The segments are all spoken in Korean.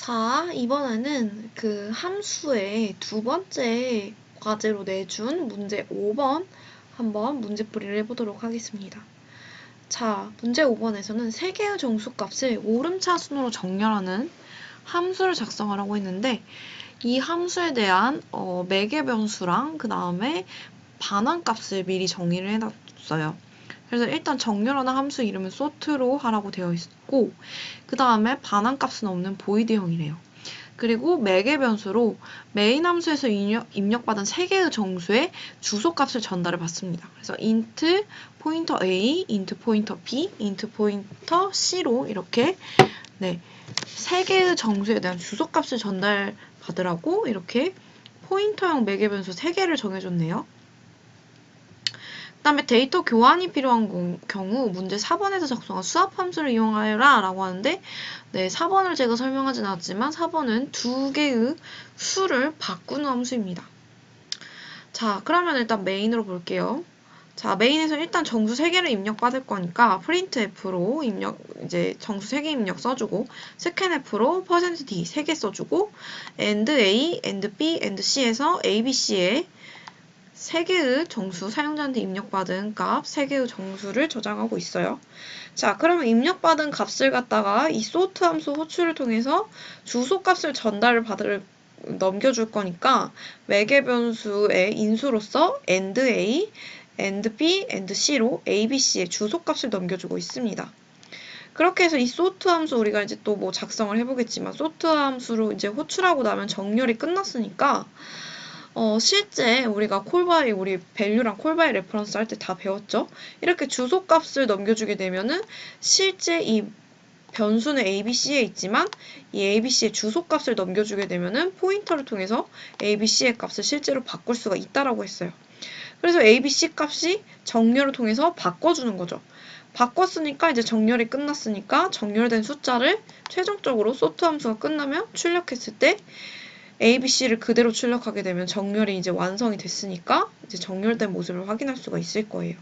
자, 이번에는 그 함수의 두 번째 과제로 내준 문제 5번 한번 문제풀이를 해보도록 하겠습니다. 자, 문제 5번에서는 세 개의 정수값을 오름차 순으로 정렬하는 함수를 작성하라고 했는데 이 함수에 대한 매개 변수랑 그 다음에 반환값을 미리 정의를 해놨어요. 그래서 일단 정렬하는 함수 이름은 sort로 하라고 되어 있고 그 다음에 반환값은 없는 void형이래요. 그리고 매개 변수로 메인 함수에서 입력받은 세 개의 정수의 주소값을 전달을 받습니다. 그래서 int 포인터 a, int 포인터 b, int 포인터 c로 이렇게 세 개의 정수에 대한 주소값을 전달받으라고 이렇게 포인터형 매개 변수 3개를 정해줬네요. 그 다음에 데이터 교환이 필요한 경우 문제 4번에서 작성한 수합 함수를 이용하여라 라고 하는데 4번을 제가 설명하진 않았지만 4번은 두 개의 수를 바꾸는 함수입니다. 자, 그러면 일단 메인으로 볼게요. 자, 메인에서 일단 정수 3개를 입력받을 거니까 printf로 이제 정수 3개 입력 써주고 scanf로 %d 3개 써주고 and a, and b, and c에서 a, b, c에 3개의 정수, 사용자한테 입력받은 값 3개의 정수를 저장하고 있어요. 자, 그러면 입력받은 값을 갖다가 이 sort 함수 호출을 통해서 주소값을 넘겨줄 거니까 매개 변수의 인수로서 and a, and b, and c로 a, b, c의 주소값을 넘겨주고 있습니다. 그렇게 해서 이 sort 함수 우리가 이제 또 뭐 작성을 해보겠지만 sort 함수로 이제 호출하고 나면 정렬이 끝났으니까 실제 우리가 우리 밸류랑 콜바이 레퍼런스 할 때 다 배웠죠? 이렇게 주소값을 넘겨주게 되면은 실제 이 변수는 ABC에 있지만 이 ABC의 주소값을 넘겨주게 되면은 포인터를 통해서 ABC의 값을 실제로 바꿀 수가 있다라고 했어요. 그래서 ABC 값이 정렬을 통해서 바꿔주는 거죠. 바꿨으니까 이제 정렬이 끝났으니까 정렬된 숫자를 최종적으로 sort 함수가 끝나면 출력했을 때 ABC를 그대로 출력하게 되면 정렬이 이제 완성이 됐으니까 이제 정렬된 모습을 확인할 수가 있을 거예요.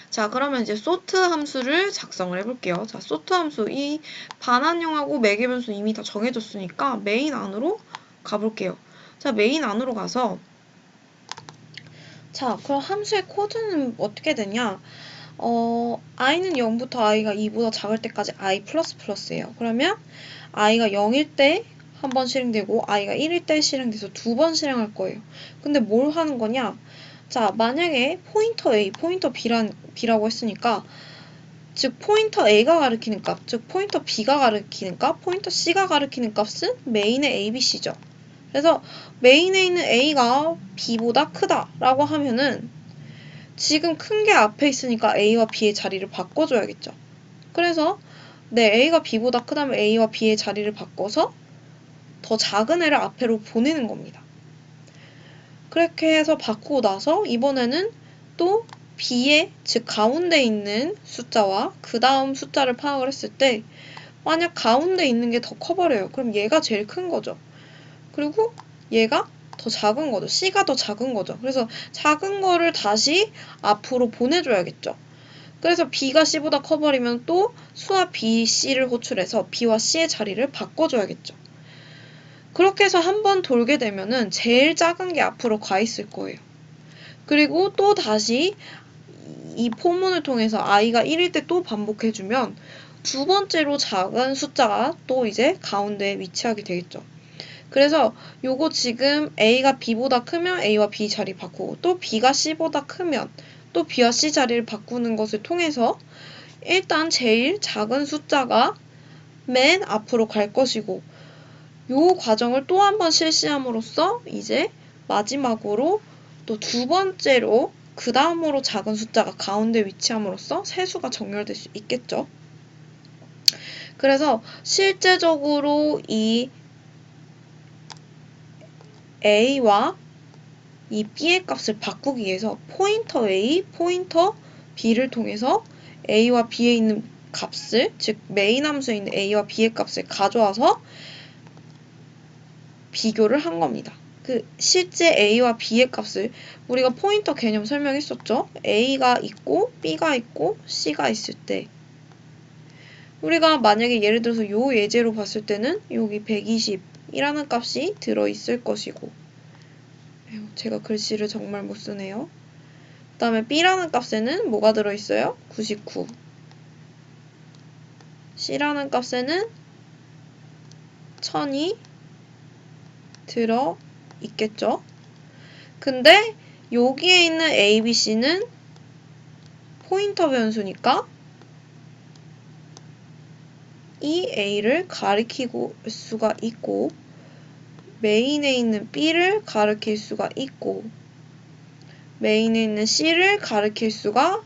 자, 그러면 이제 sort 함수를 작성을 해볼게요. 자, sort 함수 이 반환형하고 매개 변수 이미 다 정해졌으니까 메인 안으로 가볼게요. 자, 메인 안으로 가서 자, 그럼 함수의 코드는 어떻게 되냐? i는 0부터 i가 2보다 작을 때까지 i++예요. 그러면 i가 0일 때 한 번 실행되고 i가 1일 때 실행돼서 2번 실행할 거예요. 근데 뭘 하는 거냐? 자, 만약에 포인터 A, 포인터 B라고 했으니까 즉 포인터 A가 가리키는 값, 즉 포인터 B가 가리키는 값, 포인터 C가 가리키는 값은 메인의 A, B, C죠. 그래서 메인에 있는 A가 B보다 크다라고 하면은 지금 큰 게 앞에 있으니까 A와 B의 자리를 바꿔줘야겠죠. 그래서 A가 B보다 크다면 A와 B의 자리를 바꿔서 더 작은 애를 앞으로 보내는 겁니다. 그렇게 해서 바꾸고 나서 이번에는 또 B의 즉 가운데 있는 숫자와 그 다음 숫자를 파악을 했을 때 만약 가운데 있는 게 더 커버려요. 그럼 얘가 제일 큰 거죠. 그리고 얘가 더 작은 거죠. C가 더 작은 거죠. 그래서 작은 거를 다시 앞으로 보내줘야겠죠. 그래서 B가 C보다 커버리면 또 수와 B, C를 호출해서 B와 C의 자리를 바꿔줘야겠죠. 그렇게 해서 한 번 돌게 되면은 제일 작은 게 앞으로 가 있을 거예요. 그리고 또 다시 이 포문을 통해서 i가 1일 때 또 반복해주면 두 번째로 작은 숫자가 또 이제 가운데에 위치하게 되겠죠. 그래서 요거 지금 a가 b보다 크면 a와 b 자리 바꾸고 또 b가 c보다 크면 또 b와 c 자리를 바꾸는 것을 통해서 일단 제일 작은 숫자가 맨 앞으로 갈 것이고 요 과정을 또 한 번 실시함으로써 이제 마지막으로 또 두 번째로 그 다음으로 작은 숫자가 가운데 위치함으로써 세수가 정렬될 수 있겠죠. 그래서 실제적으로 이 A와 이 B의 값을 바꾸기 위해서 포인터 A, 포인터 B를 통해서 A와 B에 있는 값을, 즉 메인 함수에 있는 A와 B의 값을 가져와서 비교를 한 겁니다. 실제 A와 B의 값을 우리가 포인터 개념 설명했었죠? A가 있고 B가 있고 C가 있을 때 우리가 만약에 예를 들어서 요 예제로 봤을 때는 여기 120이라는 값이 들어있을 것이고, 제가 글씨를 정말 못 쓰네요. 그 다음에 B라는 값에는 뭐가 들어있어요? 99. C라는 값에는 1000이 들어있겠죠? 근데 여기에 있는 A, B, C는 포인터 변수니까 이 A를 가리키고 수가 있고, 메인에 있는 B를 가리킬 수가 있고, 메인에 있는 C를 가리킬 수가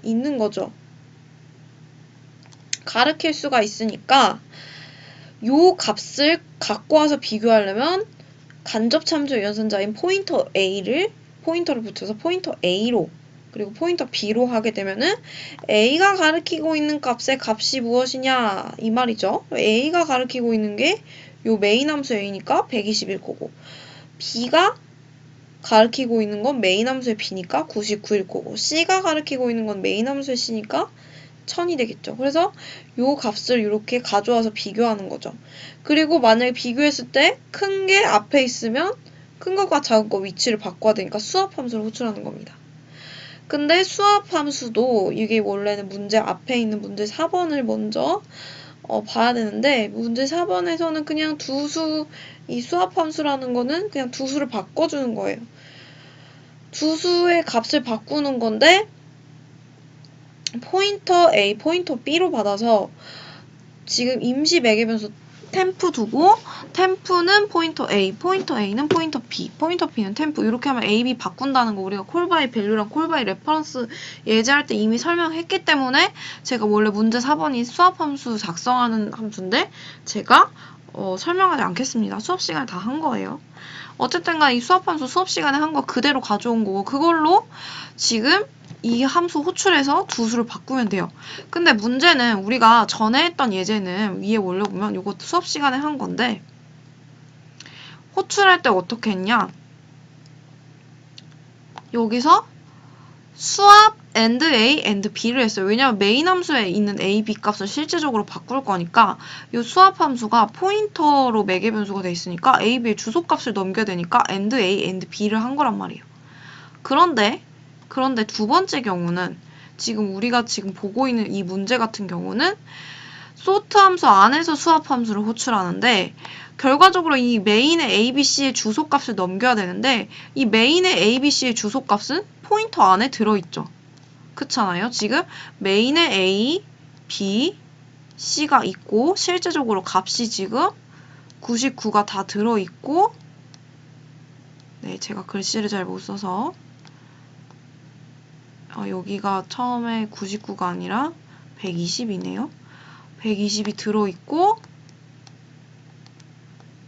있는 거죠. 가리킬 수가 있으니까 요 값을 갖고 와서 비교하려면 간접 참조 연산자인 포인터 A를 포인터를 붙여서 포인터 A로 그리고 포인터 B로 하게 되면은 A가 가리키고 있는 값의 값이 무엇이냐 이 말이죠. A가 가리키고 있는 게 요 메인 함수 A니까 120일 거고, B가 가리키고 있는 건 메인 함수의 B니까 99일 거고, C가 가리키고 있는 건 메인 함수의 C니까 1000이 되겠죠. 그래서 요 값을 이렇게 가져와서 비교하는 거죠. 그리고 만약에 비교했을 때 큰 게 앞에 있으면 큰 것과 작은 거 위치를 바꿔야 되니까 수합함수를 호출하는 겁니다. 근데 수합함수도 이게 원래는 문제 앞에 있는 문제 4번을 먼저 봐야 되는데, 문제 4번에서는 그냥 이 수합함수라는 거는 그냥 두 수를 바꿔주는 거예요. 두 수의 값을 바꾸는 건데, 포인터 A, 포인터 B로 받아서 지금 임시 매개변수 템프 두고, 템프는 포인터 A, 포인터 A는 포인터 B, 포인터 B는 템프, 이렇게 하면 A, B 바꾼다는 거 우리가 콜바이 밸류랑 콜바이 레퍼런스 예제할 때 이미 설명했기 때문에 제가 원래 문제 4번이 수합함수 작성하는 함수인데 제가 설명하지 않겠습니다. 수업 시간에 다 한 거예요. 어쨌든 간에 이 수합함수 수업 시간에 한 거 그대로 가져온 거고, 그걸로 지금 이 함수 호출해서 두 수를 바꾸면 돼요. 근데 문제는 우리가 전에 했던 예제는 위에 올려보면 이것도 수업 시간에 한 건데, 호출할 때 어떻게 했냐? 여기서 수합 and A and B를 했어요. 왜냐면 메인 함수에 있는 A, B 값을 실제적으로 바꿀 거니까 이 수합 함수가 포인터로 매개 변수가 돼 있으니까 A, B의 주소값을 넘겨야 되니까 and A and B를 한 거란 말이에요. 그런데 두 번째 경우는 지금 우리가 지금 보고 있는 이 문제 같은 경우는 sort 함수 안에서 수합 함수를 호출하는데, 결과적으로 이 메인의 A, B, C의 주소값을 넘겨야 되는데 이 메인의 A, B, C의 주소값은 포인터 안에 들어있죠. 그렇잖아요. 지금 메인에 A, B, C가 있고 실제적으로 값이 지금 99가 다 들어있고, 네, 제가 글씨를 잘 못 써서 여기가 처음에 99가 아니라 120이네요. 120이 들어있고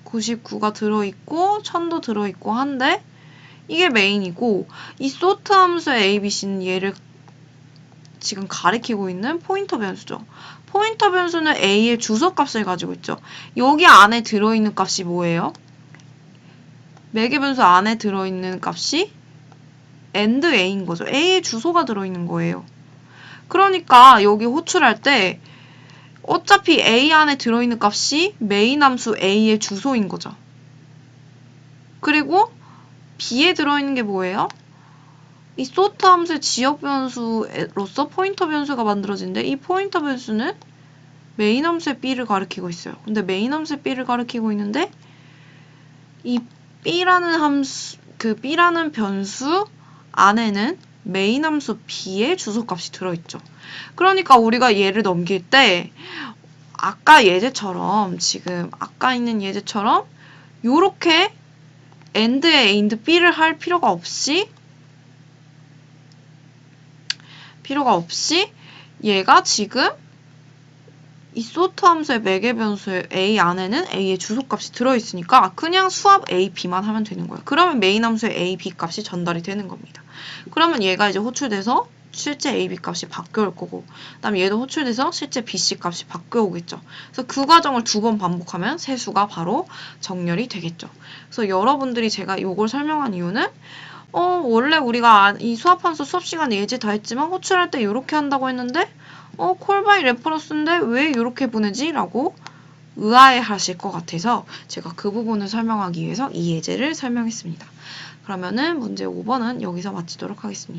99가 들어있고 1000도 들어있고 한데 이게 메인이고, 이 sort 함수의 A, B, C는 얘를 지금 가리키고 있는 포인터 변수죠. 포인터 변수는 A의 주소값을 가지고 있죠. 여기 안에 들어있는 값이 뭐예요? 매개 변수 안에 들어있는 값이 and A인 거죠. A의 주소가 들어있는 거예요. 그러니까 여기 호출할 때 어차피 A 안에 들어있는 값이 메인 함수 A의 주소인 거죠. 그리고 B에 들어있는 게 뭐예요? 이 sort 함수의 지역 변수로서 포인터 변수가 만들어지는데, 이 포인터 변수는 메인 함수의 B를 가리키고 있어요. 근데 메인 함수의 B를 가리키고 있는데 이 B라는 변수 안에는 메인 함수 B의 주소값이 들어있죠. 그러니까 우리가 얘를 넘길 때 아까 있는 예제처럼 요렇게 AND에 A, B를 할 필요가 없이 얘가 지금 이 sort 함수의 매개 변수의 A 안에는 A의 주소값이 들어있으니까 그냥 수합 A, B만 하면 되는 거예요. 그러면 메인 함수의 A, B 값이 전달이 되는 겁니다. 그러면 얘가 이제 호출돼서 실제 A, B 값이 바뀌어올 거고, 그 다음에 얘도 호출돼서 실제 B, C 값이 바뀌어오겠죠. 그래서 그 과정을 2번 반복하면 세수가 바로 정렬이 되겠죠. 그래서 여러분들이 제가 이걸 설명한 이유는 원래 우리가 이 수합함수 수업 시간에 예제 다 했지만 호출할 때 이렇게 한다고 했는데 call by reference인데 왜 이렇게 보내지? 라고 의아해 하실 것 같아서 제가 그 부분을 설명하기 위해서 이 예제를 설명했습니다. 그러면은 문제 5번은 여기서 마치도록 하겠습니다.